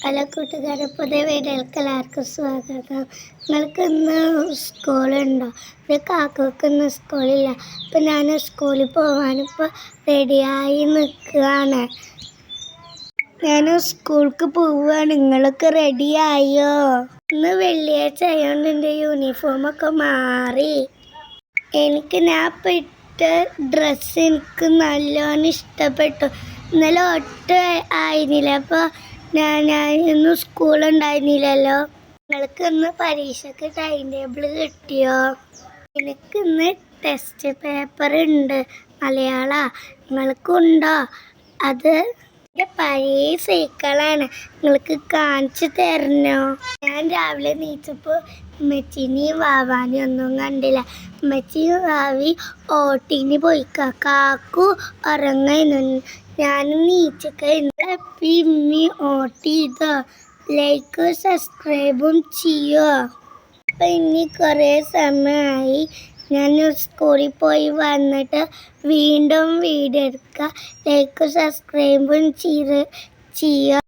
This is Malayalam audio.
ഹലോ കൂട്ടുകാരെ, പുതിയ വീഡിയോയിലേക്ക് എല്ലാവർക്കും സ്വാഗതം. നിങ്ങൾക്ക് ഇന്ന് സ്കൂളുണ്ടോ? കാക്കക്ക് ഇന്ന് സ്കൂളില്ല. അപ്പം ഞാൻ സ്കൂളിൽ പോകാനിപ്പോൾ റെഡിയായി നിൽക്കുകയാണ്. ഞാൻ സ്കൂൾക്ക് പോവുകയാണ്. നിങ്ങളൊക്കെ റെഡിയായോ? ഇന്ന് വെള്ളിയാഴ്ച ആയതുകൊണ്ട് എൻ്റെ യൂണിഫോമൊക്കെ മാറി. ഞാൻ ഇട്ട ഡ്രസ്സ് എനിക്ക് നല്ലോണം ഇഷ്ടപ്പെട്ടു. ഇന്നലെ ആയിരുന്നില്ല, അപ്പോൾ ഇന്ന് സ്കൂളുണ്ടായിരുന്നില്ലല്ലോ. നിങ്ങൾക്ക് ഇന്ന് പരീക്ഷയ്ക്ക് ടൈം ടേബിൾ കിട്ടിയോ? എനിക്ക് ഇന്ന് ടെസ്റ്റ് പേപ്പർ ഉണ്ട്, മലയാളം. നിങ്ങൾക്കുണ്ടോ? അത് എൻ്റെ പഴയ സൈക്കിളാണ്, നിങ്ങൾക്ക് കാണിച്ചു തരണോ? ഞാൻ രാവിലെ എണീച്ചപ്പോൾ ഉമ്മച്ചീനെയും വാവാനെയും ഒന്നും കണ്ടില്ല. ഉമ്മച്ചിയും വാവി ഓട്ടിന് പോയിക്ക. കാക്കു ഉറങ്ങുന്നു. ഞാനും നീച്ചക്കഴിഞ്ഞ ഇമ്മി ഓട്ടിയതോ. ലൈക്കും സബ്സ്ക്രൈബും ചെയ്യോ. അപ്പം ഇനി കുറേ സമയമായി ഞാൻ സ്കൂളിൽ പോയി വന്നിട്ട് വീണ്ടും വീഡിയോ എടുക്കുക. ലൈക്കും സബ്സ്ക്രൈബും ചെയ്യുക.